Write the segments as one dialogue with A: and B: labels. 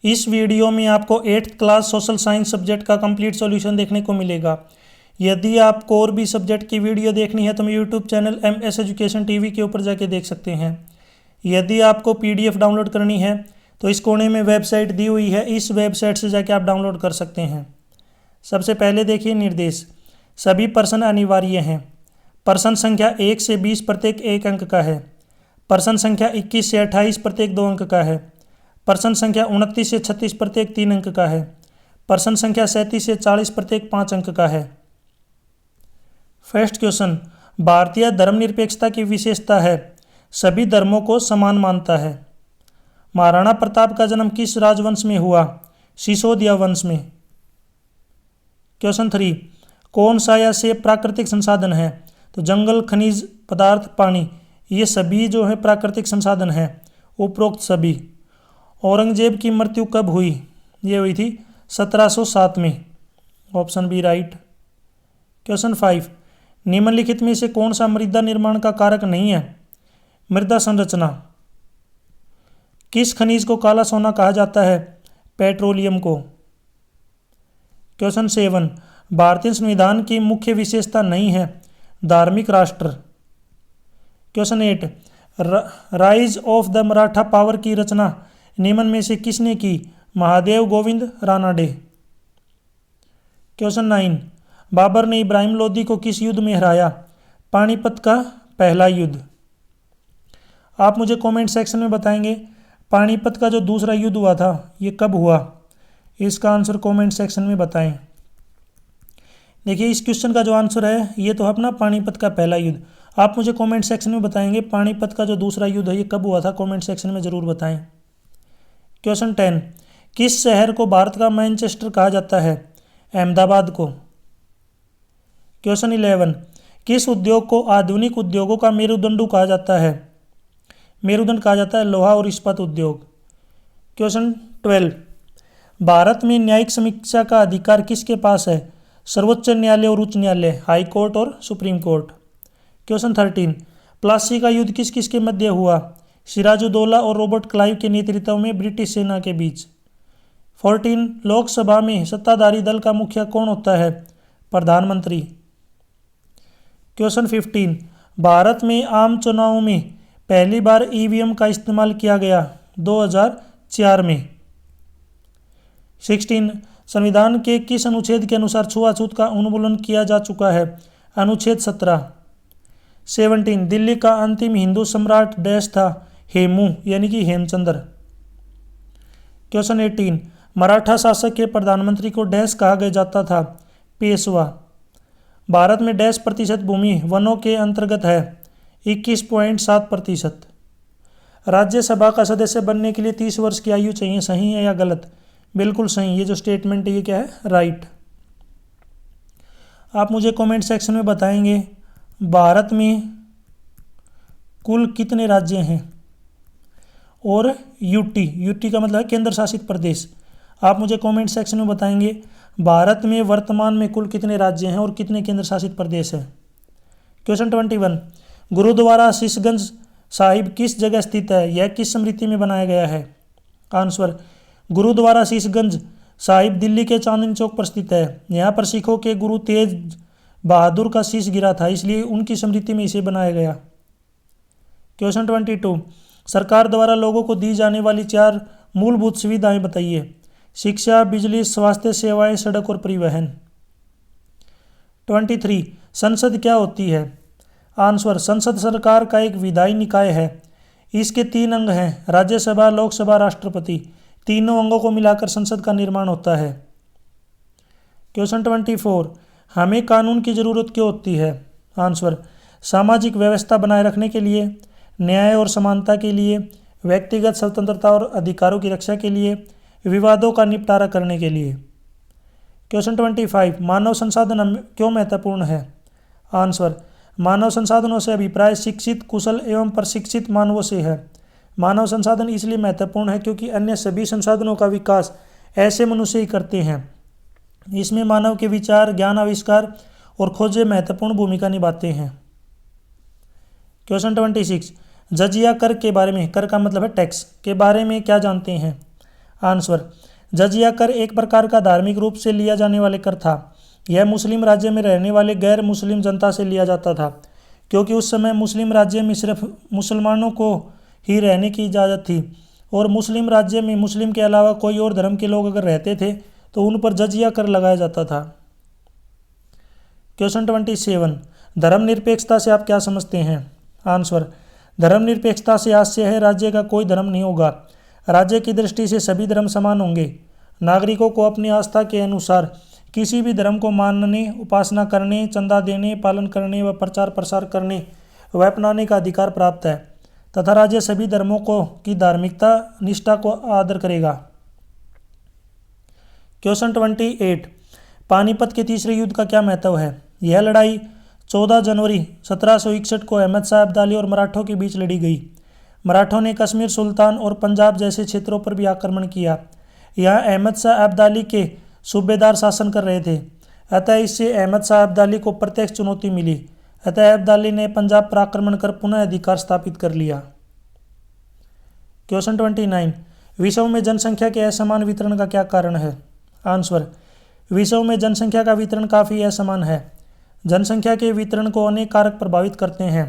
A: इस वीडियो में आपको 8th class social science subject का कंप्लीट सॉल्यूशन देखने को मिलेगा। यदि आपको और भी सब्जेक्ट की वीडियो देखनी है तो मैं YouTube channel MS education TV के ऊपर जाके देख सकते हैं। यदि आपको PDF डाउनलोड करनी है तो इस कोने में वेबसाइट दी हुई है, इस वेबसाइट से जाके आप डाउनलोड कर सकते हैं। सबसे पहले देखिए निर्देश। सभी प्रश्न अनिवार्य हैं। प्रश्न संख्या 1 से 20 प्रत्येक 1 अंक का है। प्रश्न संख्या 21 से 28 प्रत्येक 2 अंक का है। प्रश्न संख्या 29 से 36 प्रत्येक 3 अंक का है। प्रश्न संख्या 37 से 40 प्रत्येक 5 अंक का है। फर्स्ट क्वेश्चन, भारतीय धर्मनिरपेक्षता की विशेषता है सभी धर्मों को समान मानता है। महाराणा प्रताप का जन्म किस राजवंश में हुआ? सिसोदिया वंश में। क्वेश्चन 3, कौन सा या से प्राकृतिक संसाधन है? तो जंगल, खनिज पदार्थ, पानी, ये सभी जो है प्राकृतिक संसाधन है। उपरोक्त सभी। औरंगजेब की मृत्यु कब हुई? ये हुई थी 1707 में। Option B right. क्वेश्चन 5, निम्नलिखित में से कौन सा मृदा निर्माण का कारक नहीं है? मृदा संरचना। किस खनिज को काला सोना कहा जाता है? पेट्रोलियम को। क्वेश्चन 7, भारतीय संविधान की मुख्य विशेषता नहीं है धार्मिक राष्ट्र। Question 8, rise of the Maratha power की रचना निम्न में से किसने की? महादेव गोविंद रानाडे। क्वेश्चन 9, बाबर ने इब्राहिम लोदी को किस युद्ध में हराया? पानीपत का पहला युद्ध। आप मुझे कमेंट सेक्शन में बताएंगे पानीपत का जो दूसरा युद्ध हुआ था ये कब हुआ? इसका आंसर कमेंट सेक्शन में बताएं। देखिए इस क्वेश्चन का जो आंसर है ये तो अपना पानीपत का पहला युद्ध। आप मुझे कमेंट सेक्शन में बताएंगे पानीपत का जो दूसरा युद्ध है ये कब हुआ था? कमेंट सेक्शन में ज़रूर बताएं। क्वेश्चन 10, किस शहर को भारत का मैनचेस्टर कहा जाता है? अहमदाबाद को। क्वेश्चन 11, किस उद्योग को आधुनिक उद्योगों का मेरुदंड कहा जाता है? मेरुदंड कहा जाता है लोहा और इस्पात उद्योग। क्वेश्चन 12, भारत में न्यायिक समीक्षा का अधिकार किसके पास है? सर्वोच्च न्यायालय और उच्च न्यायालय, हाई कोर्ट और सुप्रीम कोर्ट। क्वेश्चन 13, प्लासी का युद्ध किस किस के मध्य हुआ? सिराजुद्दौला और रॉबर्ट क्लाइव के नेतृत्व में ब्रिटिश सेना के बीच। 14, लोकसभा में सत्ताधारी दल का मुखिया कौन होता है? प्रधानमंत्री। क्वेश्चन 15, भारत में आम चुनावों में पहली बार EVM का इस्तेमाल किया गया 2004 में। 16, संविधान के किस अनुच्छेद के अनुसार छुआछूत का उन्मूलन किया जा चुका है? अनुच्छेद 17। 17, दिल्ली का अंतिम हिंदू सम्राट डैश था? हेमू यानी कि हेमचंद्र। क्वेश्चन 18, मराठा शासक के प्रधानमंत्री को डैश कहा गया जाता था? पेशवा। भारत में डैश प्रतिशत भूमि वनों के अंतर्गत है? 21.7%। राज्यसभा का सदस्य बनने के लिए 30 वर्ष की आयु चाहिए, सही है या गलत? बिल्कुल सही। ये जो स्टेटमेंट है ये क्या है? राइट। आप मुझे कमेंट सेक्शन में बताएंगे भारत में कुल कितने राज्य हैं? और यूटी का मतलब है केंद्र शासित प्रदेश। आप मुझे कमेंट सेक्शन में बताएंगे भारत में वर्तमान में कुल कितने राज्य हैं और कितने केंद्र शासित प्रदेश हैं। क्वेश्चन 21, गुरुद्वारा शीशगंज साहिब किस जगह स्थित है? यह किस स्मृति में बनाया गया है? आंसर, गुरुद्वारा शीशगंज साहिब दिल्ली के चांदनी चौक पर स्थित है। यहाँ पर सिखों के गुरु तेज बहादुर का शीश गिरा था, इसलिए उनकी स्मृति में इसे बनाया गया। क्वेश्चन 22, सरकार द्वारा लोगों को दी जाने वाली 4 मूलभूत सुविधाएं बताइए। शिक्षा, बिजली, स्वास्थ्य सेवाएं, सड़क और परिवहन। 23, संसद क्या होती है? आंसर, संसद सरकार का एक विधायी निकाय है। इसके 3 अंग हैं, राज्यसभा, लोकसभा, राष्ट्रपति। तीनों अंगों को मिलाकर संसद का निर्माण होता है। क्वेश्चन 24, हमें कानून की ज़रूरत क्यों होती है? आंसर, सामाजिक व्यवस्था बनाए रखने के लिए, न्याय और समानता के लिए, व्यक्तिगत स्वतंत्रता और अधिकारों की रक्षा के लिए, विवादों का निपटारा करने के लिए। क्वेश्चन 25, मानव संसाधन क्यों महत्वपूर्ण है? आंसर, मानव संसाधनों से अभिप्राय शिक्षित, कुशल एवं प्रशिक्षित मानवों से है। मानव संसाधन इसलिए महत्वपूर्ण है क्योंकि अन्य सभी संसाधनों का विकास ऐसे मनुष्य ही करते हैं। इसमें मानव के विचार, ज्ञान, आविष्कार और खोजें महत्वपूर्ण भूमिका निभाते हैं। क्वेश्चन 26, जजिया कर के बारे में, कर का मतलब है टैक्स, के बारे में क्या जानते हैं? आंसर, जजिया कर एक प्रकार का धार्मिक रूप से लिया जाने वाले कर था। यह मुस्लिम राज्य में रहने वाले गैर मुस्लिम जनता से लिया जाता था, क्योंकि उस समय मुस्लिम राज्य में सिर्फ मुसलमानों को ही रहने की इजाज़त थी, और मुस्लिम राज्य में मुस्लिम के अलावा कोई और धर्म के लोग अगर रहते थे तो उन पर जजिया कर लगाया जाता था। क्वेश्चन 27, धर्मनिरपेक्षता से आप क्या समझते हैं? आंसर, धर्मनिरपेक्षता से आशय है राज्य का कोई धर्म नहीं होगा। राज्य की दृष्टि से सभी धर्म समान होंगे। नागरिकों को अपनी आस्था के अनुसार किसी भी धर्म को मानने, उपासना करने, चंदा देने, पालन करने व प्रचार प्रसार करने व अपनाने का अधिकार प्राप्त है, तथा राज्य सभी धर्मों को की धार्मिकता निष्ठा को आदर करेगा। क्वेश्चन 28, पानीपत के तीसरे युद्ध का क्या महत्व है? यह लड़ाई 14 जनवरी 1761 को अहमद शाह अब्दाली और मराठों के बीच लड़ी गई। मराठों ने कश्मीर, सुल्तान और पंजाब जैसे क्षेत्रों पर भी आक्रमण किया। यहाँ अहमद शाह अब्दाली के सूबेदार शासन कर रहे थे, अतः इससे अहमद शाह अब्दाली को प्रत्यक्ष चुनौती मिली। अतः अब्दाली ने पंजाब पर आक्रमण कर पुनः अधिकार स्थापित कर लिया। क्वेश्चन 29, विश्व में जनसंख्या के असमान वितरण का क्या कारण है? आंसर, विश्व में जनसंख्या का वितरण काफ़ी असमान है। जनसंख्या के वितरण को अनेक कारक प्रभावित करते हैं,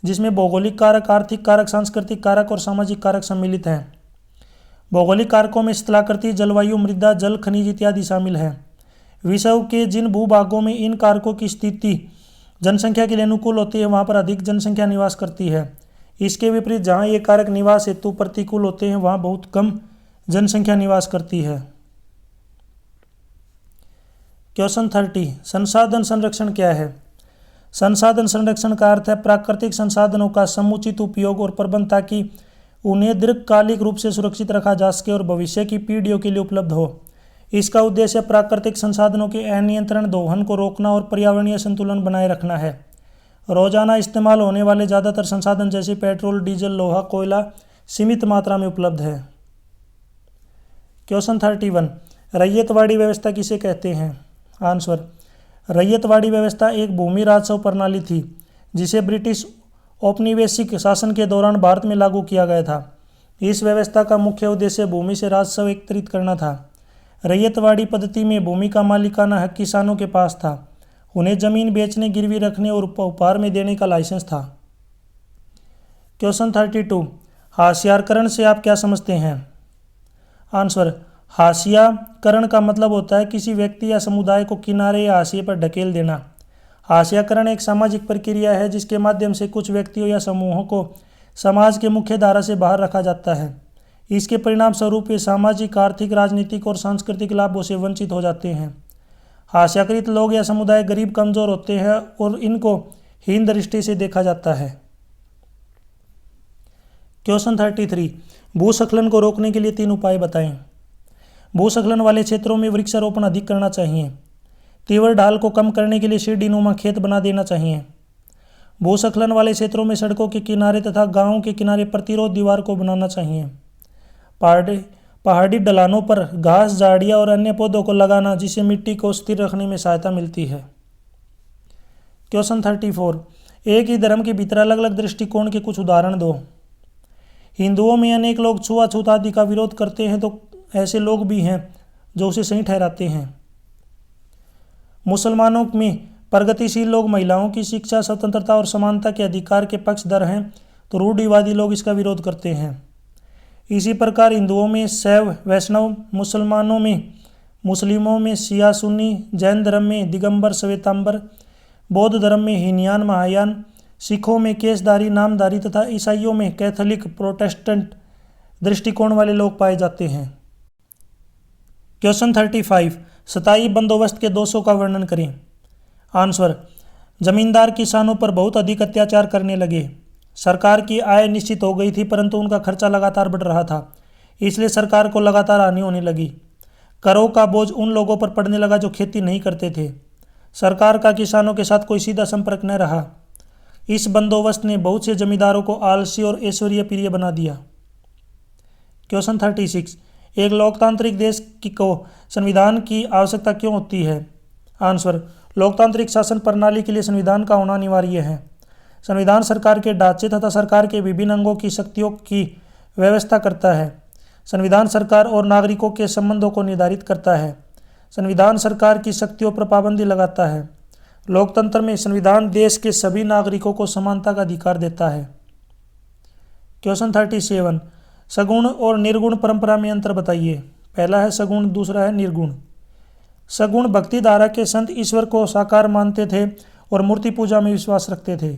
A: जिसमें भौगोलिक कारक, आर्थिक कारक, सांस्कृतिक कारक और सामाजिक कारक सम्मिलित हैं। भौगोलिक कारकों में स्थलाकृति, जलवायु, मृदा, जल, खनिज इत्यादि शामिल हैं। विश्व के जिन भूभागों में इन कारकों की स्थिति जनसंख्या के लिए अनुकूल होती है, वहाँ पर अधिक जनसंख्या निवास करती है। इसके विपरीत जहाँ ये कारक निवास हेतु प्रतिकूल होते हैं, वहाँ बहुत कम जनसंख्या निवास करती है। क्वेश्चन 30, संसाधन संरक्षण क्या है? संसाधन संरक्षण का अर्थ है प्राकृतिक संसाधनों का समुचित उपयोग और प्रबंध, ताकि उन्हें दीर्घकालिक रूप से सुरक्षित रखा जा सके और भविष्य की पीढ़ियों के लिए उपलब्ध हो। इसका उद्देश्य प्राकृतिक संसाधनों के अनियंत्रण दोहन को रोकना और पर्यावरणीय संतुलन बनाए रखना है। रोजाना इस्तेमाल होने वाले ज़्यादातर संसाधन जैसे पेट्रोल, डीजल, लोहा, कोयला सीमित मात्रा में उपलब्ध है। क्वेश्चन 31, रैयतवाड़ी व्यवस्था किसे कहते हैं? आंसर, रैयतवाड़ी व्यवस्था एक भूमि राजस्व प्रणाली थी, जिसे ब्रिटिश औपनिवेशिक शासन के दौरान भारत में लागू किया गया था। इस व्यवस्था का मुख्य उद्देश्य भूमि से राजस्व एकत्रित करना था। रैयतवाड़ी पद्धति में भूमि का मालिकाना हक किसानों के पास था। उन्हें जमीन बेचने, गिरवी रखने और उपहार में देने का लाइसेंस था। क्वेश्चन 32, हाशियाकरण से आप क्या समझते हैं? आंसर, हाशियाकरण का मतलब होता है किसी व्यक्ति या समुदाय को किनारे या हाशिए पर ढकेल देना। हाशियाकरण एक सामाजिक प्रक्रिया है जिसके माध्यम से कुछ व्यक्तियों या समूहों को समाज के मुख्य धारा से बाहर रखा जाता है। इसके परिणाम स्वरूप वे सामाजिक, आर्थिक, राजनीतिक और सांस्कृतिक लाभों से वंचित हो जाते हैं। हाशियाकृत लोग या समुदाय गरीब, कमजोर होते हैं और इनको हीन दृष्टि से देखा जाता है। क्वेश्चन 33, भूस्खलन को रोकने के लिए 3 उपाय बताएं। भूस्खलन वाले क्षेत्रों में वृक्षारोपण अधिक करना चाहिए। तीव्र ढाल को कम करने के लिए सीढ़ीनुमा खेत बना देना चाहिए। भूस्खलन वाले क्षेत्रों में सड़कों के किनारे तथा गांवों के किनारे प्रतिरोध दीवार को बनाना चाहिए। पहाड़ी ढलानों पर घास, झाड़ियाँ और अन्य पौधों को लगाना, जिससे मिट्टी को स्थिर रखने में सहायता मिलती है। क्वेश्चन 34, एक ही धर्म के भीतर अलग अलग दृष्टिकोण के कुछ उदाहरण दो। हिंदुओं में अनेक लोग छुआछूत आदि का विरोध करते हैं, तो ऐसे लोग भी हैं जो उसे सही ठहराते हैं। मुसलमानों में प्रगतिशील लोग महिलाओं की शिक्षा, स्वतंत्रता और समानता के अधिकार के पक्षधर हैं, तो रूढ़िवादी लोग इसका विरोध करते हैं। इसी प्रकार हिंदुओं में शैव, वैष्णव, मुस्लिमों में शिया, सुन्नी, जैन धर्म में दिगंबर, श्वेतांबर, बौद्ध धर्म में हीनयान, महायान, सिखों में केशधारी, नामधारी तथा ईसाइयों में कैथोलिक, प्रोटेस्टेंट दृष्टिकोण वाले लोग पाए जाते हैं। क्वेश्चन 35, स्थायी बंदोबस्त के दोषों का वर्णन करें। आंसर, जमींदार किसानों पर बहुत अधिक अत्याचार करने लगे। सरकार की आय निश्चित हो गई थी, परंतु उनका खर्चा लगातार बढ़ रहा था, इसलिए सरकार को लगातार हानि होने लगी। करों का बोझ उन लोगों पर पड़ने लगा जो खेती नहीं करते थे। सरकार का किसानों के साथ कोई सीधा संपर्क न रहा। इस बंदोबस्त ने बहुत से जमींदारों को आलसी और ऐश्वर्य प्रिय बना दिया। क्वेश्चन 36, एक लोकतांत्रिक देश को संविधान की आवश्यकता क्यों होती है? आंसर, लोकतांत्रिक शासन प्रणाली के लिए संविधान का होना अनिवार्य है। संविधान सरकार के ढांचे तथा सरकार के विभिन्न अंगों की शक्तियों की व्यवस्था करता है। संविधान सरकार और नागरिकों के संबंधों को निर्धारित करता है। संविधान सरकार की शक्तियों पर पाबंदी लगाता है। लोकतंत्र में संविधान देश के सभी नागरिकों को समानता का अधिकार देता है। क्वेश्चन 37, सगुण और निर्गुण परंपरा में अंतर बताइए। पहला है सगुण, दूसरा है निर्गुण। सगुण भक्ति धारा के संत ईश्वर को साकार मानते थे और मूर्ति पूजा में विश्वास रखते थे।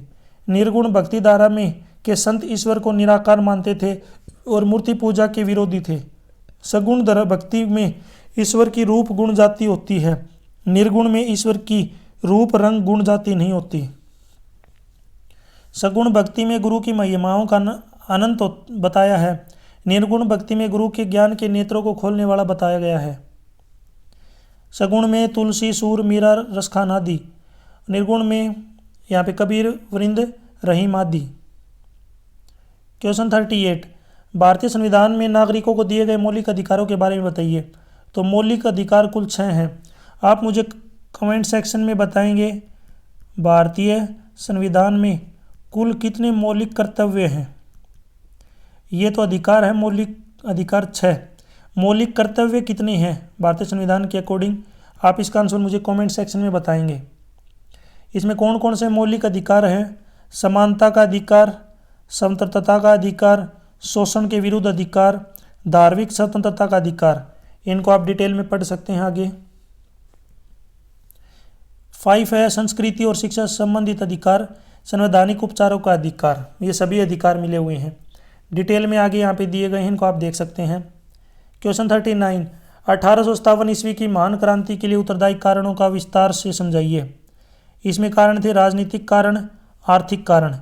A: निर्गुण भक्ति धारा में के संत ईश्वर को निराकार मानते थे और मूर्ति पूजा के विरोधी थे। सगुण भक्ति में ईश्वर की रूप गुण जाति होती है। निर्गुण में ईश्वर की रूप रंग गुण जाति नहीं होती। सगुण भक्ति में गुरु की महिमाओं का अनंत बताया है। निर्गुण भक्ति में गुरु के ज्ञान के नेत्रों को खोलने वाला बताया गया है। सगुण में तुलसी, सूर, मीरा, रसखान आदि। निर्गुण में यहाँ पे कबीर, वृंद, रहीम आदि। क्वेश्चन 38, भारतीय संविधान में नागरिकों को दिए गए मौलिक अधिकारों के बारे में बताइए। तो मौलिक अधिकार कुल 6 हैं। आप मुझे कमेंट सेक्शन में बताएंगे भारतीय संविधान में कुल कितने मौलिक कर्तव्य हैं। ये तो अधिकार है, मौलिक अधिकार 6। मौलिक कर्तव्य कितने हैं भारतीय संविधान के अकॉर्डिंग, आप इसका आंसर मुझे कमेंट सेक्शन में बताएंगे। इसमें कौन कौन से मौलिक अधिकार हैं? समानता का अधिकार, स्वतंत्रता का अधिकार, शोषण के विरुद्ध अधिकार, धार्मिक स्वतंत्रता का अधिकार। इनको आप डिटेल में पढ़ सकते हैं आगे। 5 है संस्कृति और शिक्षा संबंधित अधिकार, संवैधानिक उपचारों का अधिकार। ये सभी अधिकार मिले हुए हैं, डिटेल में आगे यहाँ पे दिए गए हैं, इनको आप देख सकते हैं। क्वेश्चन 39, 1857 ईस्वी की महान क्रांति के लिए उत्तरदायी कारणों का विस्तार से समझाइए। इसमें कारण थे राजनीतिक कारण, आर्थिक कारण।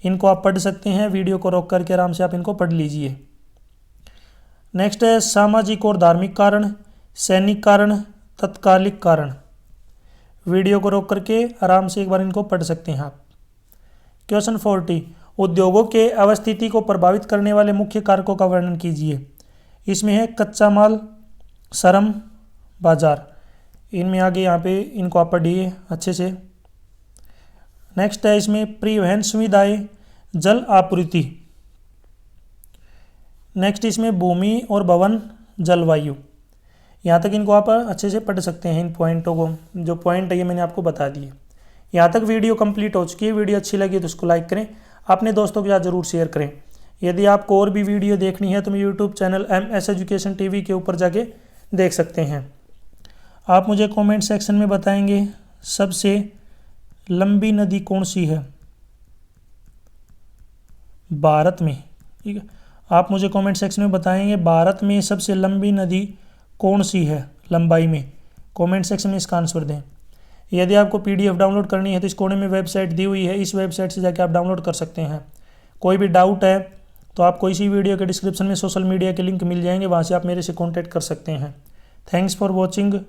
A: इनको आप पढ़ सकते हैं, वीडियो को रोक करके आराम से आप इनको पढ़ लीजिए। नेक्स्ट है सामाजिक और धार्मिक कारण, सैनिक कारण, तत्कालिक कारण। वीडियो को रोक करके आराम से एक बार इनको पढ़ सकते हैं आप। क्वेश्चन 40, उद्योगों के अवस्थिति को प्रभावित करने वाले मुख्य कारकों का वर्णन कीजिए। इसमें है कच्चा माल, श्रम, बाजार। इनमें आगे यहाँ पे इनको आप पढ़िए अच्छे से। नेक्स्ट है इसमें परिवहन सुविधाएं, जल आपूर्ति। नेक्स्ट इसमें भूमि और भवन, जलवायु। यहाँ तक इनको आप अच्छे से पढ़ सकते हैं। इन पॉइंटों को, जो पॉइंट है ये मैंने आपको बता दिए। यहाँ तक वीडियो कंप्लीट हो चुकी है। वीडियो अच्छी लगी तो उसको लाइक करें, अपने दोस्तों के साथ ज़रूर शेयर करें। यदि आपको और भी वीडियो देखनी है तो मैं YouTube channel MS education TV के ऊपर जाके देख सकते हैं। आप मुझे कमेंट सेक्शन में बताएंगे सबसे लंबी नदी कौन सी है भारत में। ठीक है, आप मुझे कमेंट सेक्शन में बताएंगे भारत में सबसे लंबी नदी कौन सी है लंबाई में। कमेंट सेक्शन में इसका आंसर दें। यदि आपको PDF डाउनलोड करनी है तो इस कोने में वेबसाइट दी हुई है, इस वेबसाइट से जाके आप डाउनलोड कर सकते हैं। कोई भी डाउट है तो आपको इसी वीडियो के डिस्क्रिप्शन में सोशल मीडिया के लिंक मिल जाएंगे, वहाँ से आप मेरे से कॉन्टैक्ट कर सकते हैं। Thanks for watching.